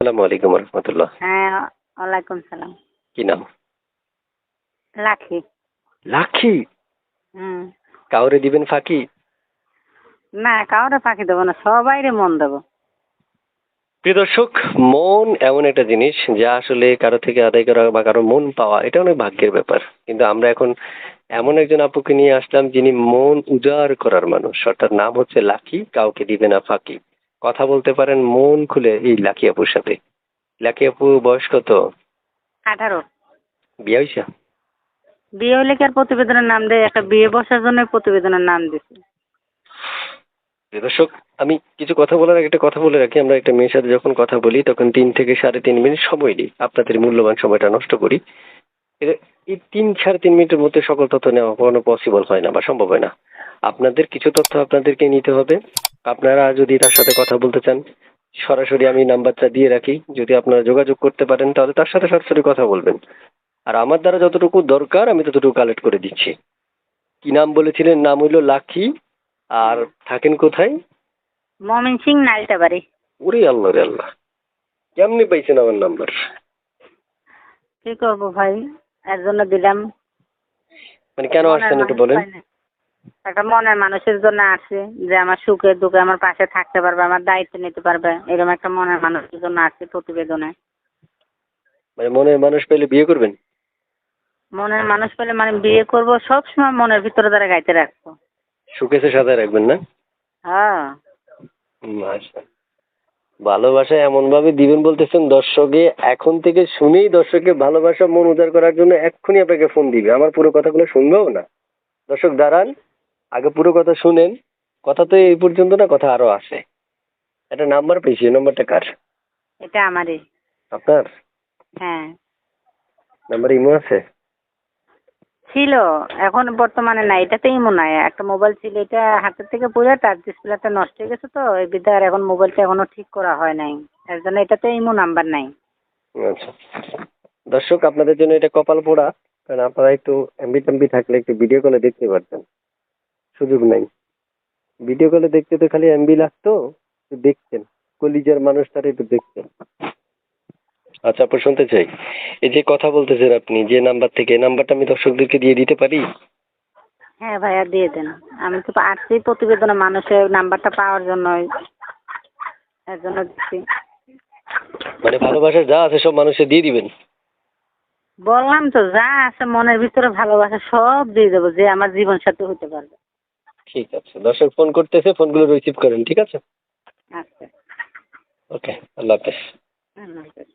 আসসালামু আলাইকুম রহমতুল্লাহ। হ্যাঁ, ওয়ালাইকুম সালাম। কি নাম? লাখি। লাখি? হুম। কাউরে দিবেন ফাঁকি? না, কাউরে ফাঁকি দেবো না, সবাইরে মন দেবো। প্রিয় দর্শক, মন এমন একটা জিনিস যা আসলে কারো থেকে আদায় করা বা কারো মন পাওয়া এটা অনেক ভাগ্যের ব্যাপার। কিন্তু আমরা এখন এমন একজন আপুকে নিয়ে আসলাম যিনি মন উজাড় করার মানুষ। তার নাম হচ্ছে লাকি, কাউকে দিবে না ফাঁকি। কথা বলতে পারেন মন খুলে এই লাকি আপুর সাথে। লাকি আপু বয়স কত? 18। বিয়ে হয়েছে? বিয়ে হলে কি আর প্রতিবেদনের নাম দেয়? একটা বিয়ে বসার জন্য প্রতিবেদনের নাম দিছি। প্রিয় দর্শক, আমি কিছু কথা বলার আগে একটা কথা বলে রাখি। আমরা একটা মেয়ের সাথে যখন কথা বলি তখন 3 থেকে 3.5 মিনিট সময় নিই, আপনাদের মূল্যবান সময়টা নষ্ট করি। এই 3-3.5 মিনিটের মধ্যে সকল তথ্য নেওয়া কোনো পসিবল হয় না বা সম্ভব হয় না। আপনাদের কিছু তথ্য আপনাদেরকে নিতে হবে। আপনারা যদি তার সাথে কথা বলতে চান, সরাসরি আমি নাম্বারটা দিয়ে রাখি। যদি আপনারা যোগাযোগ করতে পারেন তাহলে তার সাথে সরাসরি কথা বলবেন। আর আমার দ্বারা যতটুকু দরকার আমি ততটুকু কালেক্ট করে দিচ্ছি। কি নাম বলেছিলেন? নাম হইল লাখি। আর থাকেন কোথায়? ময়মনসিং নালিতাবাড়ি। ওরে আল্লাহ রে আল্লাহ, কেমনি পাইছেন আমার নাম্বার? কি করবো ভাই, এর জন্য দিলাম। মানে কেন মনের আসছেন একটু মানুষ বলেন। পাই না। একটা মনের মানুষের জন্য আসছে, যে আমার সুখে দুঃখে আমার পাশে থাকতে পারবে, আমার দায়িত্ব নিতে পারবে, এরকম একটা মনের মানুষের জন্য আসছে প্রতিবেদনে। মানে মনের মানুষ পেলে বিয়ে করবেন? মনের মানুষ পেলে মানে বিয়ে করবো, সবসময় মনের ভিতরে দ্বারা গাইতে রাখবো। সুকেসে সাজায় রাখবেন না? হ্যাঁ। আচ্ছা। ভালোবাসা এমন ভাবে দিবেন বলতেছেন, দর্শকে এখন থেকে শুনেই দর্শকের ভালোবাসা মন উজাড় করার জন্য এক্ষুনি আপনাকে ফোন দিবে। আমার পুরো কথাগুলো শুনবেও না। দর্শক দাঁড়ান, আগে পুরো কথা শুনেন। কথা তো এই পর্যন্ত না, কথা আরো আছে। একটা নাম্বার পেয়েছি, এই নাম্বারটা কার? এটা আমারই। আপনার? হ্যাঁ। নাম্বার ইমো আছে? ছিল, এখন বর্তমানে নাই। এটাতেই মনে হয় একটা মোবাইল ছিল, এটা হাতের থেকে পড়ে টাচ ডিসপ্লেটা নষ্ট হয়ে গেছে, তো এই বিদ্যা আর এখন মোবাইলটা এখনো ঠিক করা হয় নাই, এর জন্য এটাতে ইমো নাম্বার নাই। আচ্ছা। দর্শক আপনাদের জন্য এটা কপাল পোড়া, কারণ আপনারা একটু এমবি টেমবি থাকলে একটু ভিডিও কলে দেখতে পারতেন। সুযোগ নাই। ভিডিও কলে দেখতে তো খালি এমবি লাগতো, একটু দেখতেন। কলিজার মানুষ তারা একটু দেখতেন। আচ্ছা আপু, শুনতে চাই, এই যে কথা বলতেছেন আপনি যে নাম্বার থেকে, এই নাম্বারটা আমি দর্শকদেরকে দিয়ে দিতে পারি? হ্যাঁ ভাইয়া, দিয়ে দেন। আমি তো আসছি প্রতিবেদনে মানুষের নাম্বারটা পাওয়ার জন্য, এর জন্য দিচ্ছি। মানে ভালোবাসা যা আছে সব মানুষে দিয়ে দিবেন? বললাম তো, যা আছে মনের ভিতরে ভালোবাসা সব দিয়ে দেবো, যে আমার জীবন সাথী হতে পারবে। ঠিক আছে, দর্শক ফোন করতেছে, ফোনগুলো রিসিভ করেন, ঠিক আছে? আচ্ছা। ওকে, আল্লাহ হাফেজ। আল্লাহ হাফেজ।